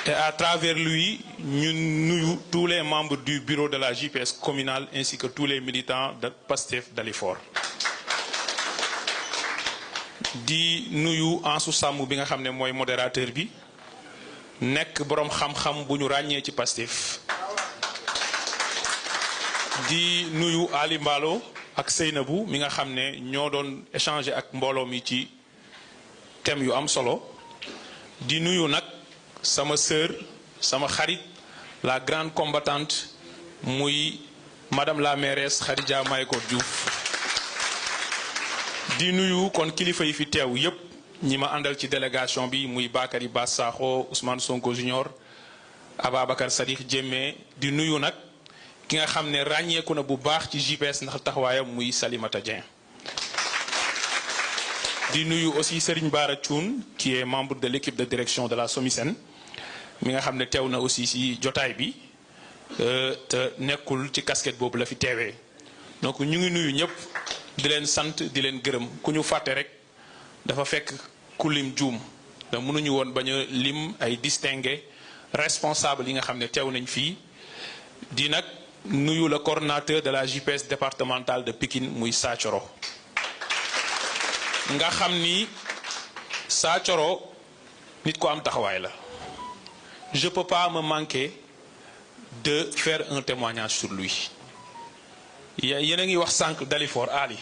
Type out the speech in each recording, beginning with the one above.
Et à travers lui, nous nuyu tous les membres du bureau de la JPS communale ainsi que tous les militants de PASTEF d'Alifort. Di nuyu Ansou Samou bi nga xamné moy modérateur bi nek borom xam-xam bu ñu ragné ci PASTEF. Di nuyu Ali Mbalo ak Seynabou mi nga xamné ñoo doon échanger ak mbolo mi ci thème yu am solo. Di nuyu nak sama sœur sama xarit la grande combattante muy madame la mairesse Khadija Mahécor Diouf. Di nuyu kon kilifa yi fi teew yépp ñi ma àndal ci délégation bi muy Bakary Bassakho Ousmane Sonko Junior Ababacar Sadikh Diémé di nuyu nag ki nga xam ne ràññeeku na bu baax ci JPS ndax taxawaayam muy Salimata Dieng. Di nuyu aussi Serigne Bara Thioune qui est membre de l'équipe de direction de la SOMISEN mi nga xam ne teew na aussi ci jotaay bi te nekkul ci casquette boobu la fi teewee donc ñu ngi nuyu ñëpp di leen sant di leen gërëm ku ñu fàtte rek dafa fekk ku lim juum da mënuñu woon bañ a lim ay distingué responsable yi nga xam ne teew nañ fii di nag nuyu le coordonnateur de la JPS départementale de Pikine muy Saacoro nga xam ni Saacoro nit ko am taxawaay la. Je ne peux pas me manquer de faire un témoignage sur lui. Il y a un sank d'Alifort Ali.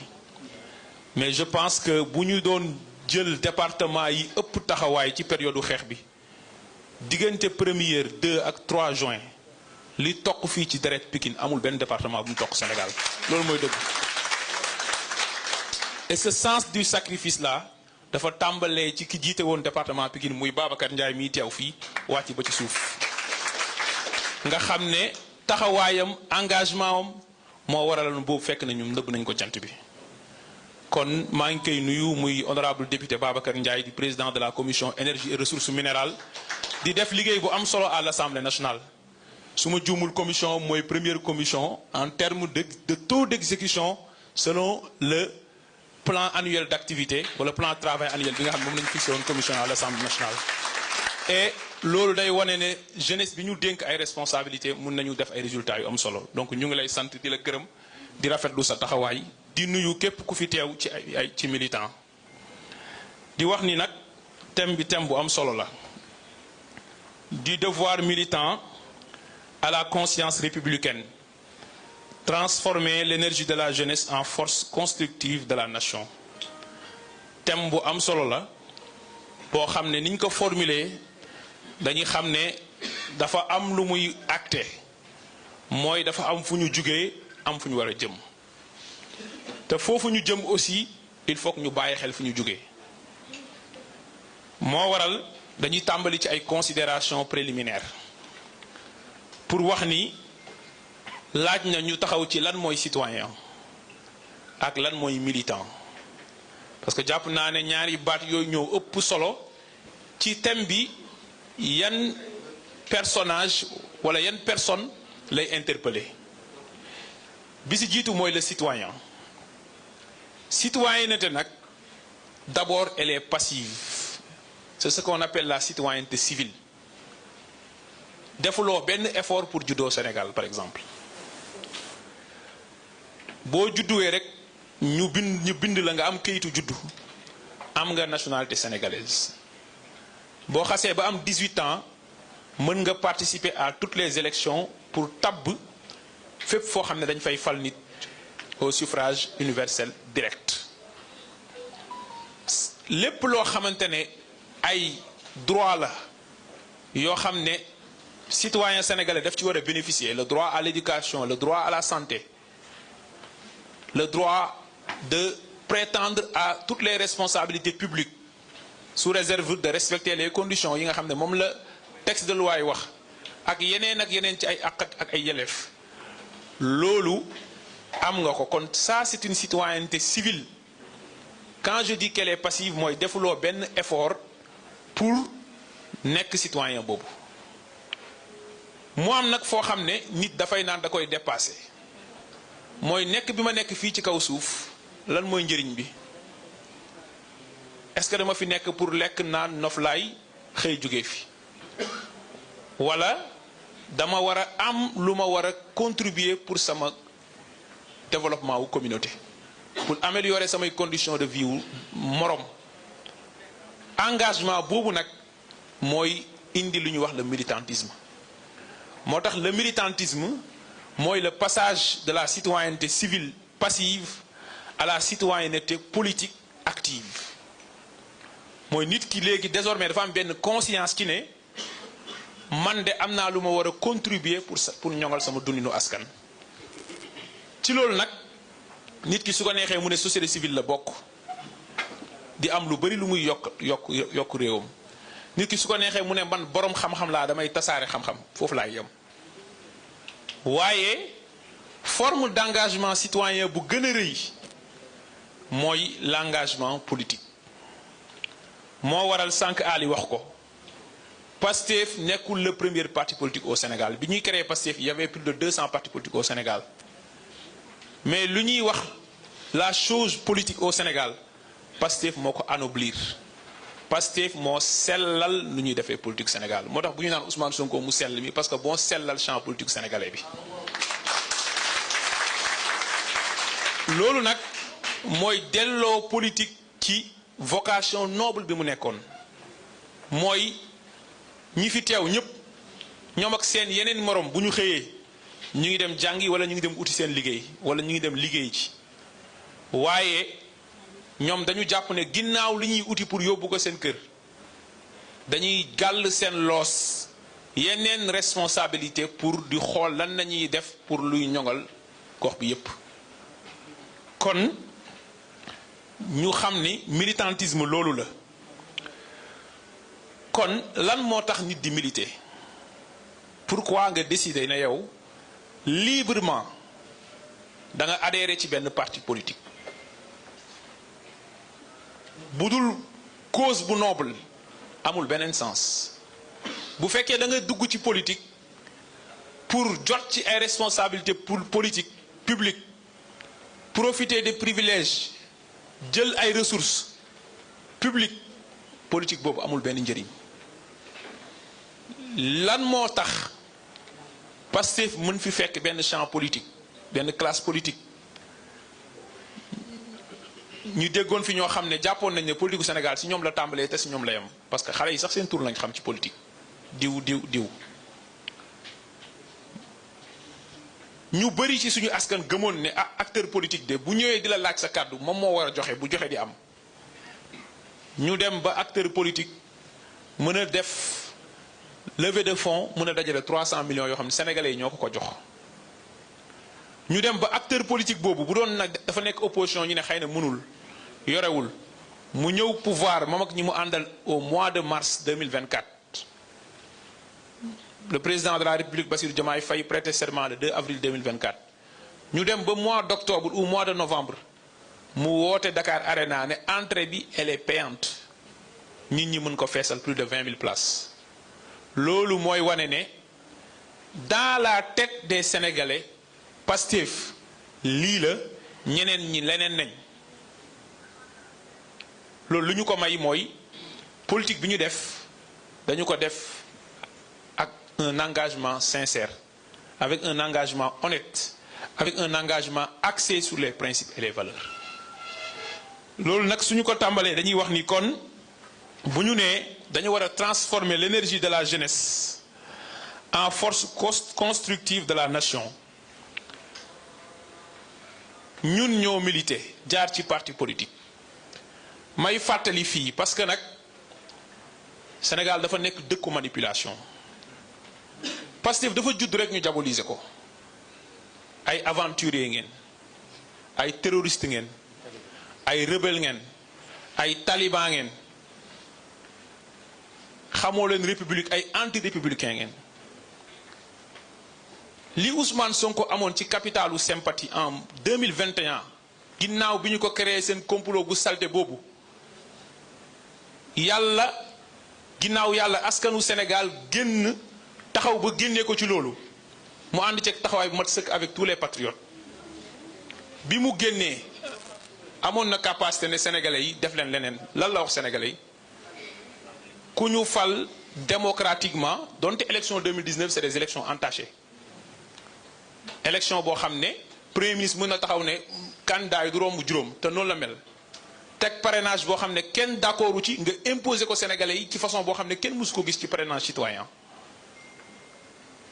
Mais je pense que si nous donnons le département yi ëpp taxawaay ci période xeex bi diggante 1er 2 ak 3 juin li toq fii ci deret Pikine amul benn département bu mu toq Sénégal loolu mooy dëgg. Et ce sens du sacrifice là dafa tàmbalee ci ki jiite woon département Pikine muy Babacar Ndiaye mi teew fii wàcc ba ci suuf nga xam ne taxawaayam engagement am moo waraloon boobu fekk na ñun nëbb nañ ko jant bi. kon maa ngi koy nuyu muy honorable député Babacar Ndiaye di président de la commission énergie et ressources minérales di def liggéey bu am solo à l'Assemblée nationale. su ma juumul commission mooy première commission en termes de taux d'exécution selon le plan annuel d'activité ou le plan de travail annuel bi nga xam ne moom lañu fixé woon commission à l'Assemblée nationale. Et loolu day wane ne jeunesse bi ñu dénk ay responsabilités mun nañu def ay résultats yu am solo donc ñu ngi lay sant di la gërëm di rafetlu sa taxawaay di nuyu képp ku fi teew ci ay ci militant. di wax ni nag thème bi thème bu am solo la du devoir militant à la conscience républicaine. Transformer l'énergie de la jeunesse en force constructive de la nation. Thème bu am solo la boo xam ne niñ ko formuler dañuy xam ne dafa am lu muy acté mooy dafa am fu ñu jugee am fu ñu war a jëm te foofu ñu jëm aussi il faut que ñu bàyyi xel fu ñu jugee moo waral dañuy tàmbali ci ay considérations préliminaires pour wax ni laaj na ñu taxaw ci lan mooy citoyen ak lan mooy militant parce que jàpp naa ne ñaari baat yooyu ñëw ëpp solo ci thème bi yan personnage wala yan personne lay interpeller bi si jiitu mooy le citoyen citoyenneté nag d'abord elle est passive c'est ce qu'on appelle la citoyenneté civile defuloo benn effort pour juddoo Sénégal par exemple boo judduwee rek ñu bind la nga am kayitu juddu am nga nationalité sénégalaise boo xasee ba am 18 ans mën nga participer à toutes les élections pour tabb fépp foo xam ne dañ fay fal nit au suffrage universel direct lépp loo xamante ne ay droit la yoo xam ne citoyen sénégalais daf ci war a bénéficier le droit à l'éducation le droit à la santé le droit de prétendre à toutes les responsabilités publiques sous réserve de respecter les conditions yi nga xam ne moom la texte de loi yi wax ak yeneen ci ay àq ak ay yelleef loolu am nga ko kon ça c'est une citoyenneté civile quand je dis qu'elle est passive mooy defuloo benn effort pour nekk citoyen boobu mu am nag foo xam ne nit dafay naan da koy dépasser mooy nekk bi ma nekk fii ci kaw suuf lan mooy njëriñ bi est-ce que dama fi nekk pour lekk naan noflaay xëy jóge fi wala dama war a am lu ma war a contribuer pour sama développement wu communauté pour améliorer samay conditions de vie wu morom engagement boobu nag mooy indi lu ñuy wax le militantisme moo tax le militantisme mooy le passage de la citoyenneté civile passive à la citoyenneté politique active mooy nit ki léegi désormais dafa am benn conscience ki ne man de am naa lu ma war a contribuer pour ñoŋal sama dundinu askan. ci loolu nag nit ki su ko neexee mu ne société civile la bokk di am lu bari lu muy yokk réewam nit ki su ko neexee mu ne man borom xam-xam laa damay tasaare xam-xam foofu laay yem waaye forme d'engagement citoyen bu gën a rëy mooy l'engagement politique moo waral sànq Ali wax ko Pastef nekkul le premier parti politique au Sénégal bi ñuy créé Pastef il y avait plus de 200 partis politiques au Sénégal mais lu ñuy wax la chose politique au Sénégal Pastef moo ko anoblir Pastef moo sellal lu ñuy defee politique Sénégal moo tax bu ñu naan Ousmane Sonko mu sell mi parce que boo sellal champ politique sénégalais bi loolu nag mooy delloo politique ci vocation noble bi mu nekkoon mooy ñi fi teew ñëpp ñoom ak seen yeneen morom bu ñu xëyee ñu ngi dem jàngi wala ñu ngi dem uti seen liggéey wala ñu ngi dem liggéey ci waaye ñoom dañu jàpp ne ginnaaw li ñuy uti pour yóbbu ko seen kër dañuy gàll seen loos yeneen responsabilité pour di xool lan lañuy def pour luy ñoŋal gox bi yépp kon ñu xam ni militantisme loolu la kon lan moo tax nit di militer pourquoi nga décider ne yow librement da nga adhérer ci benn parti politique bu dul cause bu noble amul beneen sens bu fekkee da nga dugg ci politique pour jot ci ay responsabilités pour politique publique profiter des privilèges jël ay ressources publiques politique boobu amul benn njëriñ lan moo tax Pastef mën fi fekk benn champ politique benn classe politique ñu déggoon fi ñoo xam ne jàppoon nañ ne politique gu Sénégal si ñoom la tàmbalee te si ñoom la yem parce que xale yi sax seen tur lañ xam ci politique diw ñu bëri ci suñu askan gëmoon ne ah acteur politique de bu ñëwee di la laaj sa kàddu moom moo war a joxe bu joxe di am ñu dem ba acteur politique mën a def levée de fonds mën a dajale 300 millions yoo xam ne sénégalais yi ñoo ko jox ñu dem ba acteur politique boobu bu doon nag dafa nekk opposition ñu ne xëy na mënul yorewul mu ñëw pouvoir moom ak ñi mu àndal au mois de mars 2024 le président de la République Bassirou Diomaye Faye prêter serment le 2 avril 2024 ñu dem ba mois d'octobre ou mois de novembre mu woote Dakar Arena ne entrée bi elle est payante nit ñi mën ko feesal plus de 20 000 places loolu mooy wane ne dans la tête des Sénégalais Pastef lii la ñeneen ñi leneen nañ loolu lu ñu ko may mooy politique bi ñu def dañu ko def ak un engagement sincère avec un engagement honnête avec un engagement axé sur les principes et les valeurs loolu nag suñu ko tàmbalee dañuy wax ni kon bu ñu nee dañu war a transformer l'énergie de la jeunesse en force constructive de la nation ñun ñoo militer jaar ci parti politique may fàttali fii parce que nag Sénégal dafa nekk dëkku manipulation Pastef dafa judd rek ñu diaboliser ko ay aventurier ngeen ay terroriste ngeen ay rebelle ngeen ay taliban ngeen xamoo leen république ay anti-républicain ngeen li Ousmane Sonko amoon ci capitalu sympathie en 2021 ginnaaw bi ñu ko créé seen complot bu salté boobu yàlla ginnaaw yàlla askanu Sénégal génn taxaw ba génnee ko ci loolu mu ànd ceeg taxawaay bu mat sëkk avec tous les patriotes bi mu génnee amoon na capacité ne sénégalais yi def leen leneen lan la wax sénégalais yi ku ñu fal démocratiquement donte élection 2019 c'est des élections entachées élection boo xam ne premier ministre mën na taxaw ne candidat yi du romb juróom te noonu la mel teg parrainage boo xam ne kenn d'accordu ci nga imposer ko Sénégalais yi ci façon boo xam ne kenn mësu ko gis ci parrainage citoyen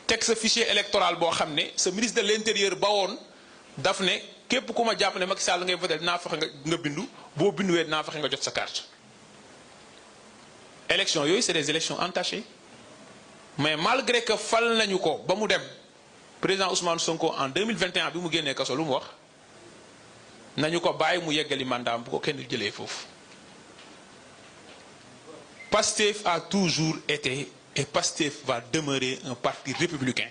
teg sa fichier électoral boo xam ne sa ministre de l'intérieur ba woon daf ne képp ku ma jàpp ne Macky Sall ngay voté dinaa fexe nga bindu boo binduwee dinaa fexe nga jot sa carte élection yooyu c'est des élections entachées mais malgré que fal nañu ko ba mu dem président Ousmane Sonko en 2021 bi mu génnee kaso lu mu wax nañu ko bàyyi mu yeggali mandat bu ko kenn jëlee foofu Pastef a toujours été et Pastef va demeurer un parti républicain.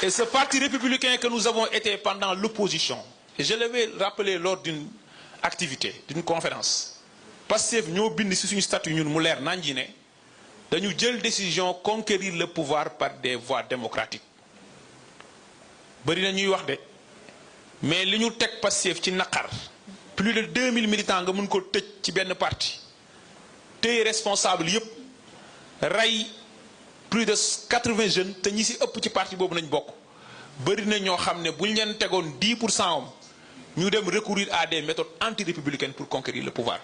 Et ce parti républicain que nous avons été pendant l'opposition, et je l'avais rappelé lors d'une activité, d'une conférence, Pastef ñoo bind ci suñu statut ñun mu leer nañ ji ne dañu jël décision conquérir le pouvoir par des voies démocratiques. Bari na ñuy wax de mais li ñu teg Pastef ci naqar plus de 2000 militants nga mën ko tëj ci benn parti téye responsable yépp rey plus de 80 jeunes te ñi ci ëpp ci parti boobu nañ bokk bari na ñoo xam ne bu ñu leen tegoon 10% am ñu dem recourir à des méthodes anti-républicaines pour conquérir le pouvoir.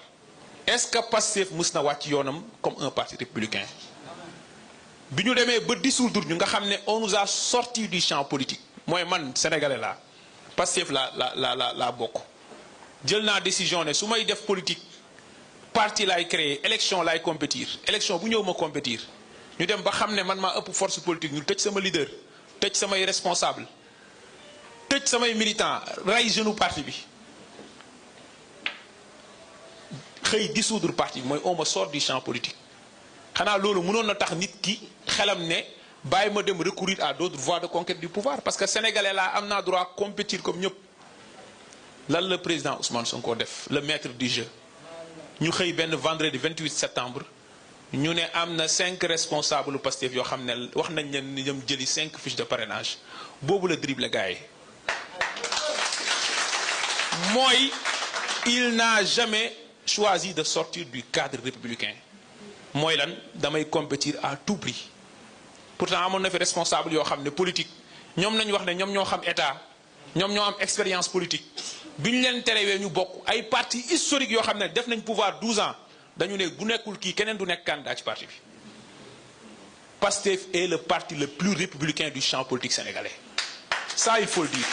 Est-ce que Pastef mës na wàcc yoonam comme un parti républicain bi ñu demee ba dissoudre ñu nga xam ne on nous a sorti du champ politique mooy man sénégalais la Pastef la bokk jël naa décision ne su may def politique parti laay créer élection laay compétir élection bu ñëw ma compétir ñu dem ba xam ne man maa ëpp force politique ñu tëj sama leader tëj samay responsable tëj samay militant ray jeune parti bi xëy dissoudre parti bi mooy on me sort du champ politique xanaa loolu mënoon na tax nit ki xelam ne bàyyi ma dem recourir à d'autres voies de conquête du pouvoir parce que sénégalais laa am naa droit compétir comme ñëpp lan le président Ousmane Sonko def le maître du jeu ñu xëy benn vendredi 28 septembre ñu ne am na 5 responsables Pastef yoo xam ne wax nañ leen ni ñoom jëli 5 fiches de parrainage boobu la dribble gars yi mooy il n'a jamais choisi de sortir du cadre républicain mooy lan damay compétir à tout prix pourtant amoon na fi responsable yoo xam ne politique ñoom nañu wax ne ñoom ñoo xam état ñoom ñoo am expérience politique bi ñu leen terewee ñu bokk ay parti historique yoo xam ne def nañ pouvoir 12 ans dañu ne bu nekkul kii keneen du nekk candidat ci parti bi Pastef est le parti le plus républicain du champ politique sénégalais ça il faut le dire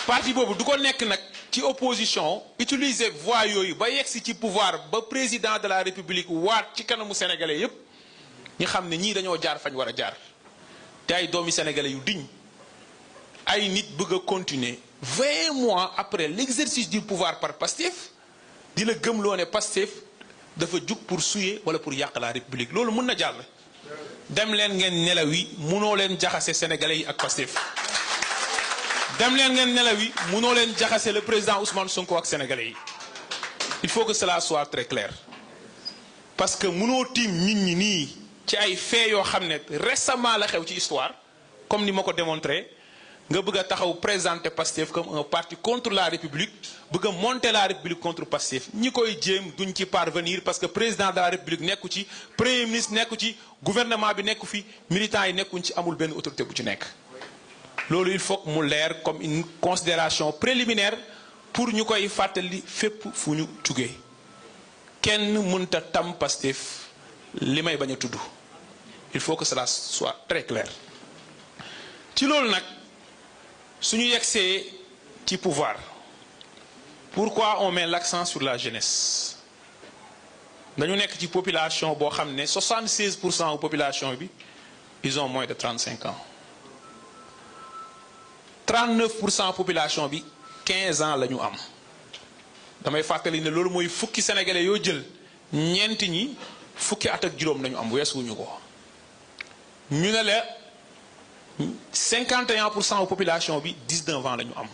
parti boobu du ko nekk nag ci opposition utiliser voie yooyu ba yegsi ci pouvoir ba président de la république waat ci kanamu sénégalais yépp ñu xam ne ñii dañoo jaar fañ war a jaar te ay doomi sénégalais yu diñ ay nit bëgg a continuer 20 mois après l'exercice du pouvoir par Pastef di la gëmloo ne Pastef dafa jug pour souiller wala pour yàq la république loolu mën na jàll dem leen ngeen nelaw yi munoo leen jaxase sénégalais yi ak Pastef dem leen ngeen nelaw yi munoo leen jaxase le président Ousmane Sonko ak sénégalais yi il faut que cela soit très clair parce que munoo tiim nit ñi nii ci ay faits yoo xam ne récemment la xew ci histoire comme ni ma ko démontré nga bëgg a taxaw présenter Pastef comme un parti contre la République bëgg a monter la République contre Pastef ñi koy jéem duñ ci parvenir parce que président de la République nekku ci premier ministre nekku ci gouvernement bi nekku fi militants yi nekkuñ ci amul benn autorité bu ci nekk loolu il faut que mu leer comme une considération préliminaire pour ñu koy fàttali fépp fu ñu jugee kenn mënta tam Pastef li may bañ a tudd il faut que cela soit très clair ci loolu nag suñu yegsee ci pouvoir pourquoi on met l'accent sur la jeunesse dañu nekk ci population boo xam ne 76% de population bi ils ont moins de 35 ans 39% population bi 15 ans la ñu am damay fàttali ne loolu mooy fukki sénégalais yoo jël ñeent ñi fukki at ak juróom lañu am weesuwuñu ko ñu ne la 51% de population bi 19 ans la ñu am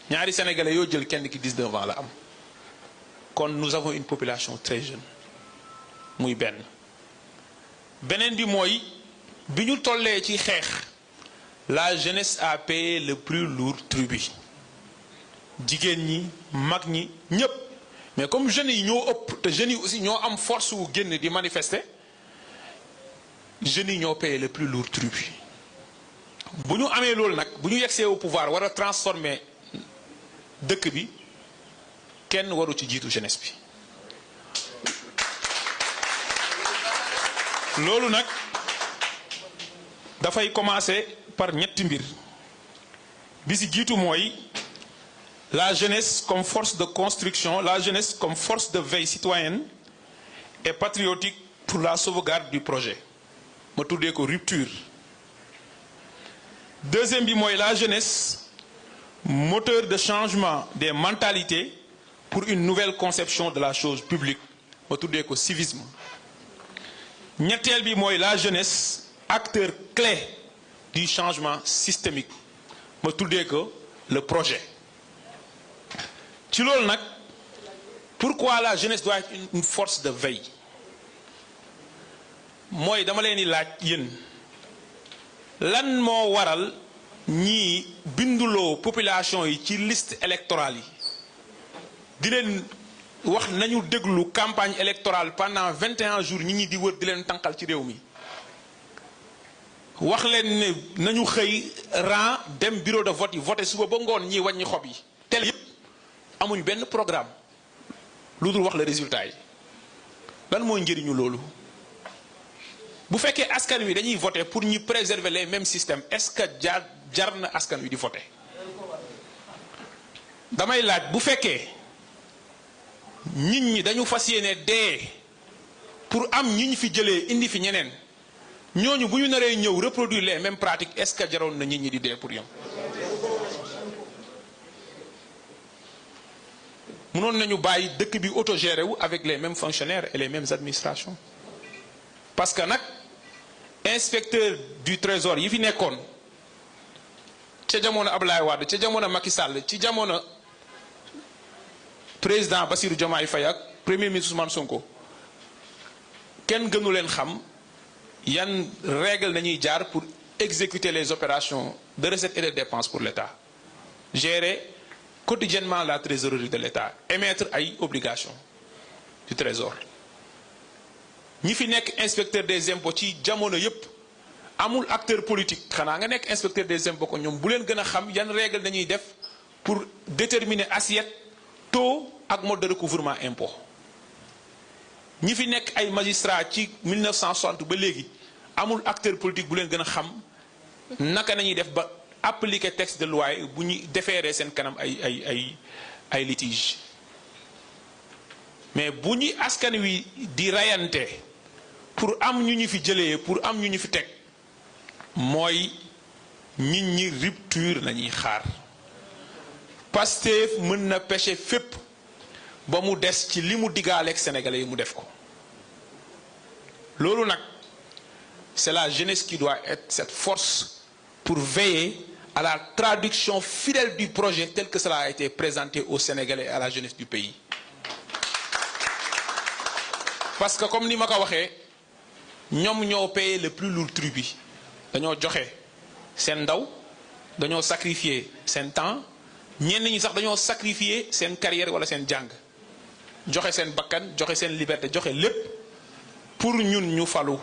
ñaari sénégalais yoo jël kenn ki 19 ans la am kon nous avons une population très jeune muy benn beneen bi mooy bi ñu tollee ci xeex la jeunesse a payé le plus lourd tribut jigéen ñi mag ñi ñépp mais comme jeunes yi ñoo ëpp te jeunes yi aussi ñoo am force wu génn di manifester jeunes yi ñoo payer le plus lourd tribut. bu ñu amee loolu nag bu ñu yegsee au pouvoir war a transformer dëkk bi kenn waru ci jiitu jeunesse bi. loolu nag dafay commencer par ñetti mbir bi ci jiitu mooy la jeunesse comme force de construction, la jeunesse comme force de veille citoyenne et patriotique pour la sauvegarde du projet ma tuddee ko rupture. Deuxième bi mooy la jeunesse moteur de changement des mentalités pour une nouvelle conception de la chose publique ma tuddee ko civisme. ñetteel bi mooy la jeunesse acteur clé du changement systémique ma tuddee ko le projet. ci loolu nag pourquoi la jeunesse doit être une force de veille mooy dama leen di laaj yéen lan moo waral ñii binduloo population yi ci liste électorale yi di leen wax nañu déglu campagne électorale pendant 21 jours ñi di wër di leen tànqal ci réew mi wax leen ne nañu xëy rang dem bureau de vote yi voté suba ba ngoon ñiy wàññi xob yi tel yëpp amuñ benn programme lu dul wax le résultat yi lan mooy njëriñu loolu. bu fekkee askan wi dañuy voter pour ñu préserver les mêmes systèmes est-ce que jar na askan wi di voter damay laaj bu fekkee nit ñi dañu fas yéene dee pour am ñi ñu fi jëlee indi fi ñeneen ñooñu bu ñu naree ñëw reproduire les mêmes pratiques est-ce que jaroon na nit ñi di dee pour yam mënoon nañu bàyyi dëkk bi autogéré wu avec les mêmes fonctionnaires et les mêmes administrations parce que nag inspecteur du trésor yi fi nekkoon ca jamono Abdoulaye Wade ca jamono Macky Sall ci jamono président Bassirou Diomaye Faye ak premier ministre Ousmane Sonko kenn gënu leen xam yan règle nañuy jaar pour exécuter les opérations de recettes et de dépenses pour l'État, gérer quotidiennement la trésorerie de l'État, émettre ay obligations du trésor. ñi fi nekk inspecteur des impôts ci jamono yépp amul acteur politique xanaa nga nekk inspecteur des impôts ko ñoom bu leen gën a xam yan règle nañuy def pour déterminer assiette taux ak mode de recouvrement impôt. ñi fi nekk ay magistrats ci 1960 ba léegi amul acteur politique bu leen gën a xam naka nañuy def ba appliquer texte de loi bu ñu déférer seen kanam ay litige mais bu ñu askan wi di rayante pour am ñu ñu fi jëlee pour am ñu ñu fi teg mooy nit ñi rupture lañuy xaar. Pastef mën na péché fépp ba mu des ci li mu diggaaleeg sénégalais yi mu def ko loolu nag c'est la jeunesse qui doit être cette force pour veiller à la traduction fidèle du projet tel que cela a été présenté aux Sénégalais et à la jeunesse du pays. Parce que comme ni ma ko waxee ñoom ñoo payer le plus lourd tribut dañoo joxe seen ndaw dañoo sacrifier seen temps ñenn ñi sax dañoo sacrifier seen carrière wala seen jàng joxe seen bakkan joxe seen liberté joxe lépp pour ñun ñu falu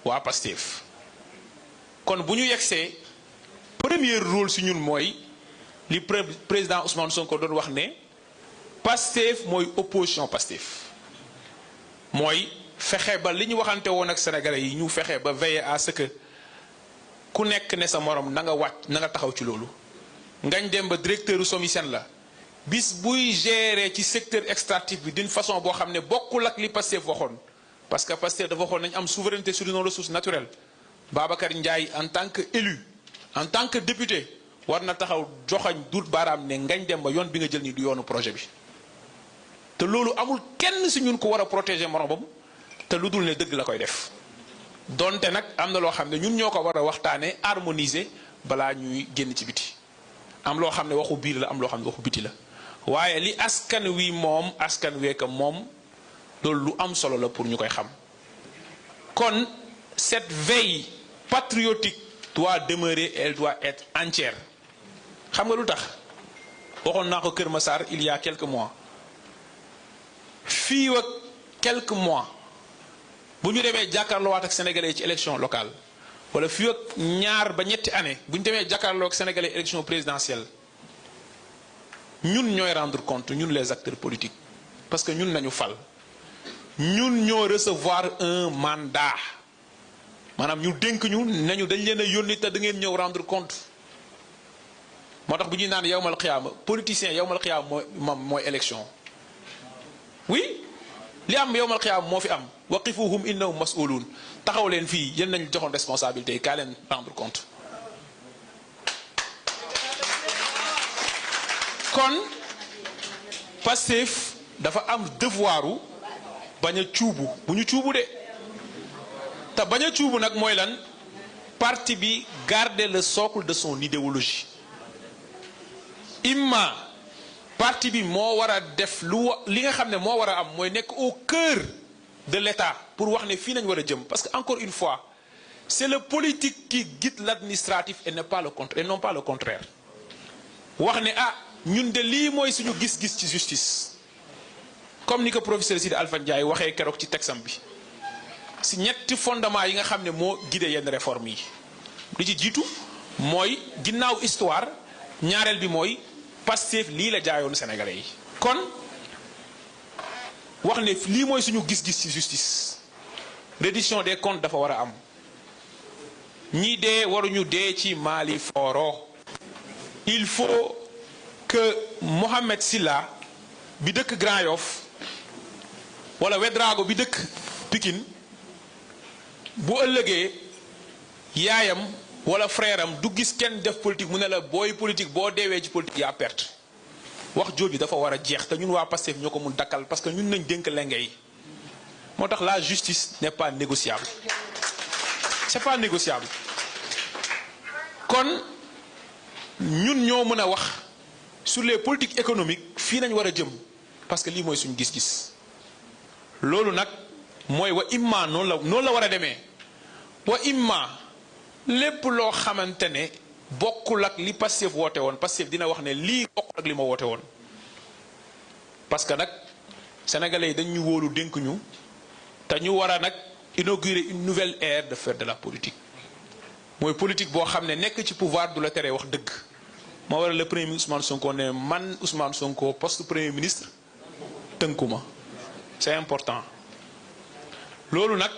waa Pastef. kon bu ñu yegsee premier rôle si ñun mooy li président Ousmane Sonko doon wax ne Pastef mooy opposition Pastef mooy fexe ba li ñu waxante woon ak sénégalais yi ñu fexe ba veiller à ce que ku nekk ne sa morom na nga wàcc na nga taxaw ci loolu. Ngagne Demba directeur SOMISEN la bis buy gérer ci secteur extractif bi d'une façon boo xam ne bokkul ak li Pastef waxoon parce que Pastef dafa waxoon nañ am souveraineté sur nos ressources naturelles. Babacar Ndiaye en tant que élu en tant que député war na taxaw joxañ dut baaraam ne Ngagne Demba yoon bi nga jël ni du yoonu projet bi te loolu amul kenn si ñun ko war a protéger moromam te lu dul ne dëgg la koy def donte nag am na loo xam ne ñun ñoo ko war a waxtaanee harmoniser balaa ñuy génn ci biti am loo xam ne waxu biir la am loo xam ne waxu biti la waaye li askan wi moom askan weeka moom loolu lu am solo la pour ñu koy xam. Kon cette veille patriotique doit demeurer, elle doit être entière. Xam nga lu tax waxoon naa ko Kër Massar il y a quelques mois fii ak quelques mois bu ñu demee jàkkaarloowaat ak sénégalais ci élection locale wala fii ak ñaar ba ñetti année bu ñu demee jàkkaarloo ak sénégalais élection présidentielle ñun ñooy rendre compte ñun les acteurs politiques parce que ñun nañu fal ñun ñoo recevoir un mandat maanaam ñu dénk ñu nañu dañ leen a yónni te da ngeen ñëw rendre compte moo tax bu ñuy naan yawmal xiyaama politicien yawmal xiyaama mooy élection oui li am yawmal xiyaama moo fi am waqifuhum innahum mas'uluun taxaw leen fii yéen nañu joxoon responsabilité yi kaa leen rendre compte kon Pastef dafa am devoiru bañ a cuubu bu ñu cuubu de te bañ a cuubu nag mooy lan parti bi garder le socle de son idéologie imma parti bi moo war a def li nga xam ne moo war a am mooy nekk au cœur de l'État pour wax ne fii nañ war a jëm parce que encore une fois c'est le politique qui guide l'administratif et non pas le contraire wax ne ah ñun de lii mooy suñu gis-gis ci justice comme ni ko professeur Sidi Alpha Ndiaye waxee keroog ci texam bi si ñetti fondement yi nga xam ne moo guidé yenn réforme yi li ci jiitu mooy ginnaaw histoire ñaareel bi mooy Pastef lii la jaayoon sénégalais yi kon wax ne lii mooy suñu gis-gis ci justice reddition des comptes dafa war a am ñii dee waruñu dee ci Mali foro il faut que Mohamed Silla bi dëkk Grand Yoff wala Wedrago bi dëkk Pikine bu ëllëgee yaayam wala frère am du gis kenn def politique mu ne la booy politique boo deewee ci politique yaa perte wax jooju dafa war a jeex te ñun waa Pastef ñoo ko mun dakkal parce que ñun nañ dénk lenge yi moo tax la justice n'est pas négociable c'est pas négociable kon ñun ñoo mën a wax sur les politiques économiques fii nañ war a jëm parce que lii mooy suñu gis-gis loolu nag mooy wa imma noonu la war a demee wa imma lépp loo xamante ne bokkul ak li Pastef woote woon Pastef dina wax ne lii bokkul ak li ma woote woon parce que nag sénégalais yi dañ ñu wóolu dénk ñu te ñu war a nag inaugurer une nouvelle ère de faire de la politique mooy politique boo xam ne nekk ci pouvoir du la teree wax dëgg moo waral le premier ministre Ousmane Sonko ne man Ousmane Sonko poste premier ministre tënkuma c'est important loolu nag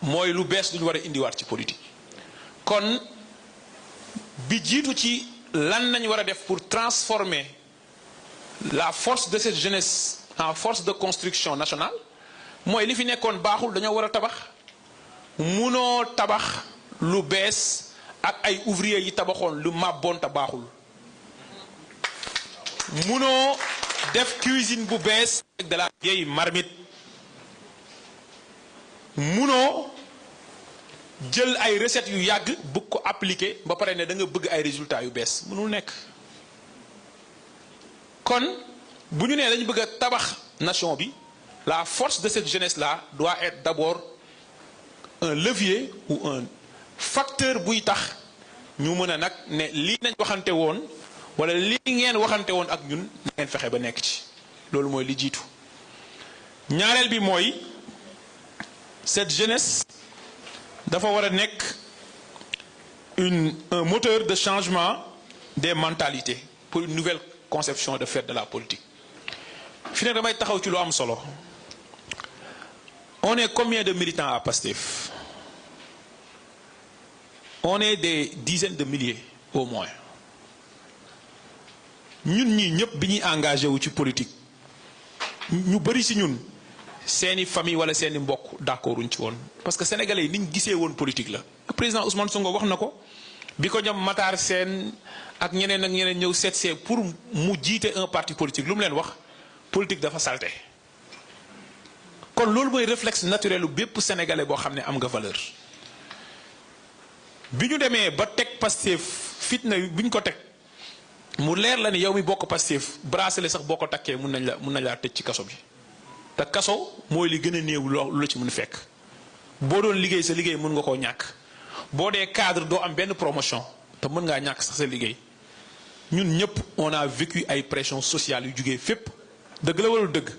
mooy lu bees duñu war a indiwaat ci politique kon bi jiitu ci lan nañ war a def pour transformer la force de cette jeunesse en force de construction nationale mooy li fi nekkoon baaxul dañoo war a tabax munoo tabax lu bees ak ay ouvrier yi tabaxoon lu màbboon te baaxul munoo def cuisine bu bees avec de la vieille marmite munoo jël ay recettes yu yàgg bëgg ko appliquer ba pare ne da nga bëgg ay résultats yu bees mënul nekk kon bu ñu nee dañu bëgg a tabax nation bi la force de cette jeunesse là doit être d'abord un levier ou un facteur buy tax ñu mën a nag ne lii nañ waxante woon wala lii ngeen waxante woon ak ñun ngeen fexe ba nekk ci loolu mooy li jiitu ñaareel bi mooy cette jeunesse dafa war a nekk un moteur de changement des mentalités pour une nouvelle conception de faire de la politique fi ne damay taxaw ci lu am solo on est combien de militants à Pastef on est des dizaines de milliers au moins ñun ñii ñëpp bi ñuy engagé wu ci politique ñu bëri si ñun seeni famille wala seeni mbokk d'accord uñ ci woon parce que sénégalais yi niñ gisee woon politique la président Ousmane Sonko wax na ko bi ko ñoom Matar Sène ak ñeneen ñëw seetsee pour mu jiite un parti politique lu mu leen wax politique dafa salte kon loolu mooy réflexe naturel lu bépp sénégalais boo xam ne am nga valeur bi ñu demee ba teg Pastef fitna bi ñu ko teg mu leer la ni yow mi bokk Pastef bracelet sax boo ko takkee mun nañ laa tëj ci kaso bi te kaso mooy li gën a néew lu la ci mun fekk boo doon liggéey sa liggéey mën nga koo ñàkk boo dee cadre doo am benn promotion te mën ngaa ñàkk sax sa liggéey ñun ñëpp on a vécu ay pression sociale yu jugee fépp dëgg la wala dëgg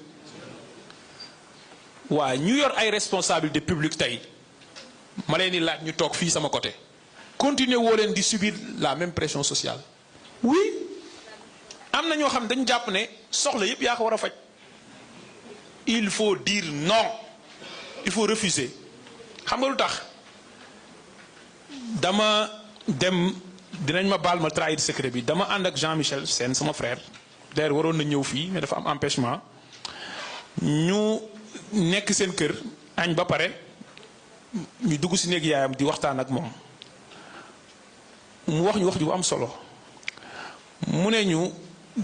waa ñu yor ay responsabilité publique tey ma leen di laaj ñu toog fii sama côté continuer woo leen di subir la même pression sociale. oui am na ñoo xam dañu jàpp ne soxla yëpp yaa ko war a faj. il faut dire non, il faut refuser. xam nga lu tax dama dem dinañ ma baal ma trahir secret bi dama ànd ak Jean-Michel Sène sama frère d'ailleurs waroon na ñëw fii mais dafa am empêchement ñu nekk seen kër añ ba pare ñu dugg si néeg yaayam di waxtaan ak moom mu wax ñu wax ju bu am solo mu ne ñu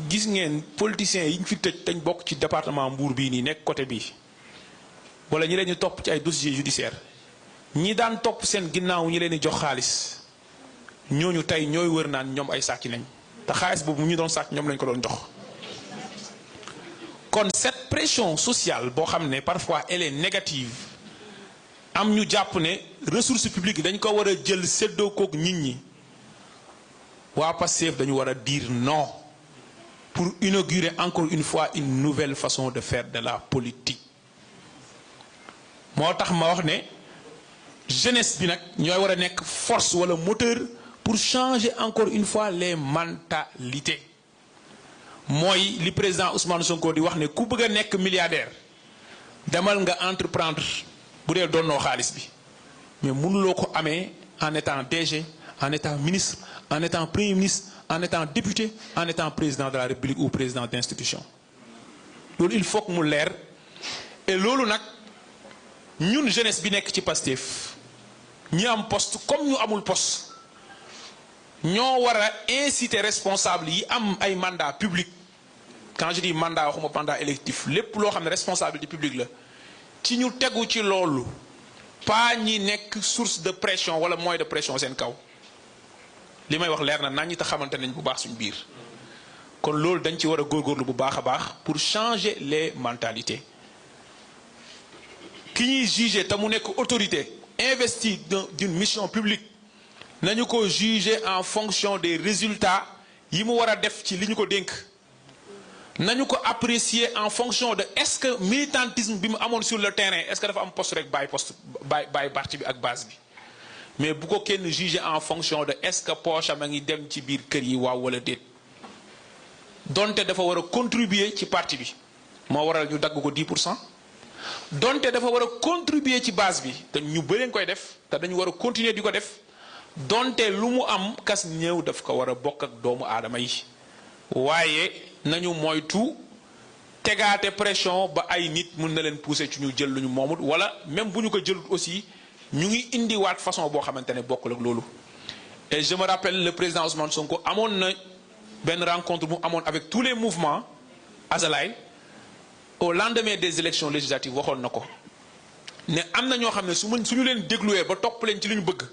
gis ngeen politiciens yi ñu fi tëj dañ bokk ci département Mbour bii nii nekk côté bii wala ñi leen di topp ci ay dossiers judiciaires ñi daan topp seen ginnaaw ñi leen di jox xaalis ñooñu tey ñooy wër naan ñoom ay sàcc nañ te xaalis boobu mu ñu doon sàcc ñoom lañ ko doon jox. kon cette pression sociale boo xam ne parfois elle est négative am ñu jàpp ne ressources publiques dañ ko war a jël séddoo koog nit ñi waa Pastef dañu war a dire non pour inaugurer encore une fois une nouvelle façon de faire de la politique. moo tax ma wax ne jeunesse bi nag ñooy war a nekk force wala moteur pour changer encore une fois les mentalités. mooy li président Ousmane Sonko di wax ne ku bëgg a nekk milliardaire demal nga entreprendre bu dee doonoo xaalis bi mais mënuloo ko amee en étant DG en étant ministre en étant premier ministre en étant député en étant président de la République ou président d'institution. loolu il faut que mu leer et loolu nag ñun jeunesse bi nekk ci Pastef ñi am poste comme ñu amul poste ñoo war a inciter responsable yi am ay mandat public. quand je dis mandat waxuma mandat électif lépp loo xam ne responsabilité publique la ci ñu tegu ci loolu pas ñi nekk source de pression wala moyen de pression seen kaw li may wax leer na nañ ñi ta xamante nañ bu baax suñu biir kon loolu dañ ci war a góorgóorlu bu baax a baax pour changer les mentalités. ki ñuy juger te mu nekk autorité investie d'une mission publique nañu ko juger en fonction des résultats yi mu war a def ci li ñu ko dénk. nañu ko apprécier en fonction de est-ce que militantisme bi mu amoon sur le terrain est-ce que dafa am poste rek bàyyi poste bàyyi parti bi ak base bi mais bu ko kenn juger en fonction de est-ce que poche am a ngi dem ci biir kër yi waaw wala déet donte dafa war a contribuer ci parti bi moo waral ñu dagg ko 10%. donte dafa war a contribuer ci base bi te ñu bëri koy def te dañu war a continuer di ko def donte lu mu am kas ñëw daf ko war a bokk ak doomu aadama yi waaye nañu moytu tegaate pression ba ay nit mën na leen pousser ci ñu jël lu ñu moomut wala même bu ñu ko jëlut aussi ñu ngi indiwaat façon boo xamante ne bokkul ak loolu. et je me rappelle le président Ousmane Sonko amoon na benn rencontre mu amoon avec tous les mouvements Azalaï au lendemain des élections législatives waxoon na ko ne am na ñoo xam ne suñu leen dégluwee ba topp leen ci li ñu bëgg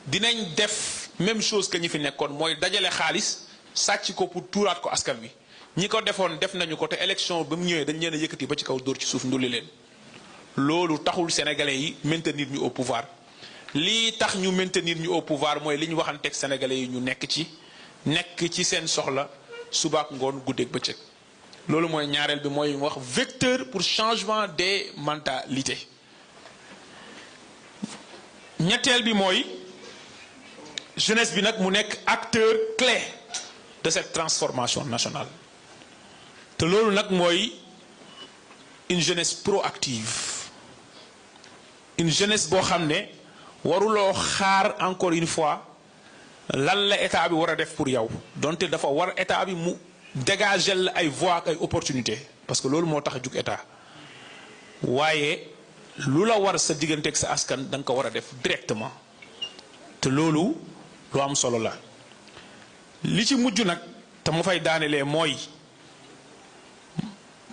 dinañ def même chose que ñi fi nekkoon mooy dajale xaalis sàcc ko pour tuuraat ko askan wi ñi ko defoon def nañu ko te élection ba mu ñëwee dañ leen a yëkkati ba ci kaw dóor ci suuf ndulli leen. loolu taxul sénégalais yi maintenir ñu au pouvoir lii tax ñu maintenir ñu au pouvoir mooy li ñu waxanteeg sénégalais yi ñu nekk ci seen soxla subaak ngoon guddeeg bëccëg. loolu mooy ñaareel bi mooy wax vecteur pour changement des mentalités. ñetteel bi mooy jeunesse bi nag mu nekk acteur clé de cette transformation nationale te loolu nag mooy une jeunesse proactive une jeunesse boo xam ne waruloo xaar encore une fois lan la état bi war a def pour yow donte dafa war état bi mu dégager la ay voies ak ay opportunités parce que loolu moo tax a jug état waaye lu la war sa digganteeg sa askan da nga ko war a def directement te loolu lu am solo la. li ci mujj nag te ma fay daanelee mooy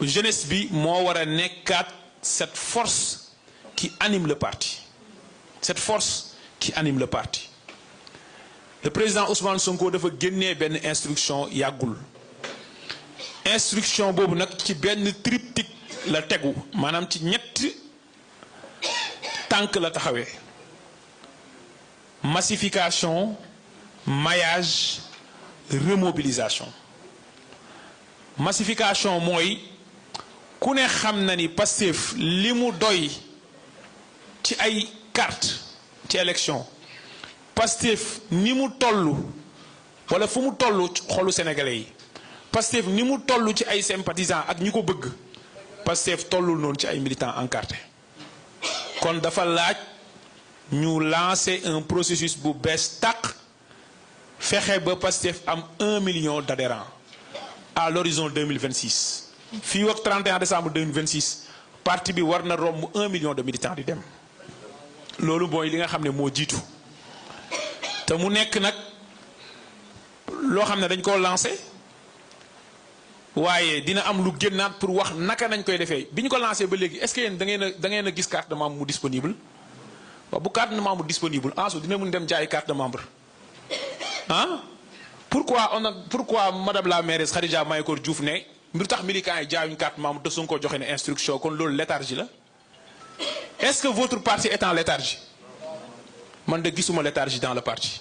jeunesse bi moo war a nekkaat cette force qui anime le parti cette force qui anime le parti. le président Ousmane Sonko dafa génnee benn instruction yàggul instruction boobu nag ci benn triptyque la tegu maanaam ci ñetti tànk la taxawee massification maillage remobilisation. massification mooy ku ne xam na ni Pastef li mu doy ci ay carte ci élection Pastef ni mu toll wala fu mu toll xolu sénégalais yi Pastef ni mu toll ci ay sympathisants ak ñi ko bëgg Pastef tollul noonu ci ay militants encartés kon dafa laaj ñu lancer un processus bu bees tàq fexe ba Pastef am 1 million d'adhérents à l'horizon 2026 fii ak 31 décembre 2026 parti bi war na romb 1 million de militants di dem loolu mooy li nga xam ne moo jiitu te mu nekk nag loo xam ne dañ koo lancé waaye dina am lu génnaat pour wax naka nañ koy defee bi ñu ko lancé ba léegi est-ce que yéen da ngeen a gis carte de membre mu disponible waaw bu carte de membre disponible ensuite dina mun dem jaay carte de membre ah pourquoi madame la mairesse Khadija Mahécor Diouf ne mbir tax militants yi jaayuñ carte de membre te Sonko joxe ne instruction kon loolu léthargie la est-ce que votre parti est en léthargie man de gisuma léthargie dans le parti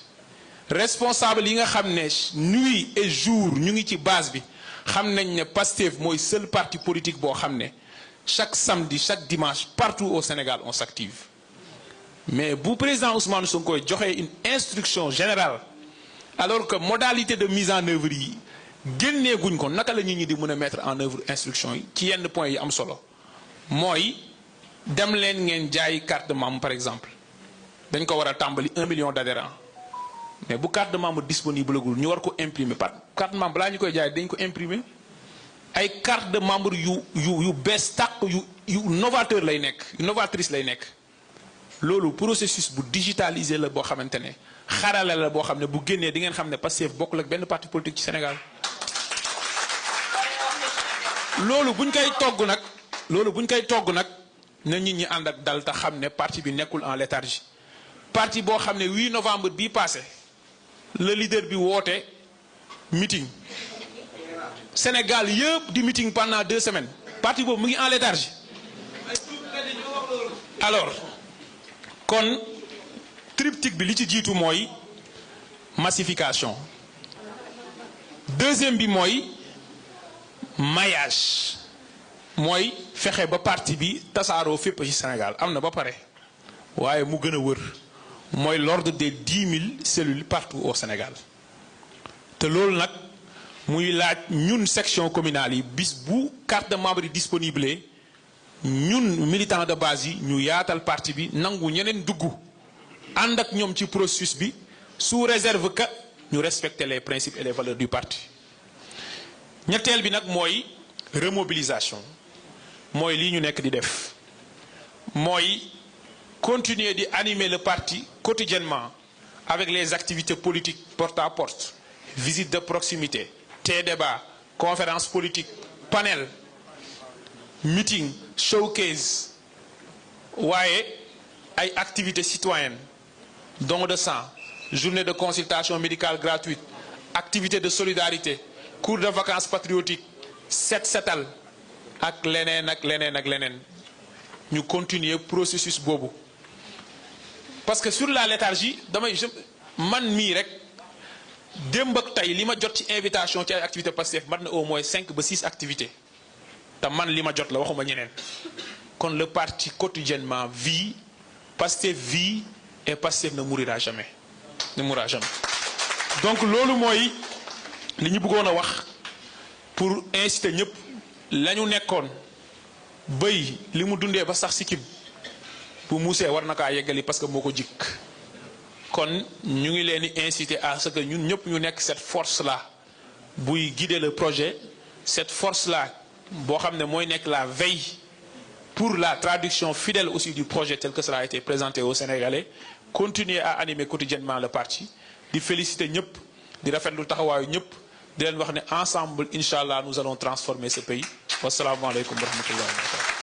responsable yi nga xam ne nuit et jour ñu ngi ci base bi xam nañ ne Pastef mooy seul parti politique boo xam ne chaque samedi chaque dimanche partout au Sénégal on s'active mais bu président Ousmane Sonko joxe une instruction générale alors que modalité de mise en œuvre yi génneeguñ ko naka la nit ñi di mën a mettre en œuvre instruction yi ci yenn points yi am solo mooy dem leen ngeen jaay carte de membre par exemple dañ ko war a tàmbali 1 million d'adhérents mais bu carte de membre disponible gul ñu war ko imprimer par carte de membre balaa ñu koy jaay dañ ko imprimer ay carte de membre yu bees tàq yu novateur lay nekk yu novatrice lay nekk loolu processus bu digitalisé la boo xamante ne xarale la boo xam ne bu génnee di ngeen xam ne Pastef bokkul ak benn parti politique ci Sénégal loolu buñ koy togg nag na nit ñi ànd ak dal te xam ne parti bi nekkul en léthargie parti boo xam ne 8 novembre bii passé le leader bi woote meeting Sénégal yëpp di meeting pendant 2 semaines parti boobu mu ngi en léthargie alors kon triptyque bi li ci jiitu mooy massification deuxième bi mooy maillage mooy fexe ba parti bi tasaaroo fépp ci Sénégal am na ba pare waaye mu gën a wër mooy l'ordre des 10 000 cellules partout au Sénégal te loolu nag muy laaj ñun section communale yi bis bu carte de membre yi disponible ñun militant de base yi ñu yaatal parti bi nangu ñeneen dugg ànd ak ñoom ci processus bi sous réserve que ñu respecter les principes et les valeurs du parti ñetteel bi nag mooy remobilisation mooy lii ñu nekk di def mooy continuer di animer le parti quotidiennement avec les activités politiques porte à porte visite de proximité débat conférence politique panel meeting showcase waaye ay activités citoyennes don de sang journée de consultation médicale gratuite activité de solidarité cours de vacances patriotiques setal ak leneen ñu continuer processus boobu parce que sur la léthargie man mii rek démb ak tey li ma jot ci invitation ci ay activités Pastef mat na au moins 5 ba 6 activités te man li ma jot la waxuma ñeneen kon le parti quotidiennement vit Pastef vit et Pastef ne mourra jamais donc loolu mooy li ñu bëggoon a wax pour inciter ñëpp la ñu nekkoon bëy li mu dundee ba sax sikkim bu muusee war na kaa yeggali parce que moo ko jikk kon ñu ngi leen di inciter à ce que ñun ñëpp ñu nekk cette force là buy guider le projet cette force là boo xam ne mooy nekk la veille pour la traduction fidèle aussi du projet tel que cela a été présenté aux Sénégalais continuer à animer quotidiennement le parti di féliciter ñëpp di rafetlu taxawaayu ñëpp di leen wax ne ensemble incha allah nous allons transformer ce pays wasalaamualeykum wa rahmatullah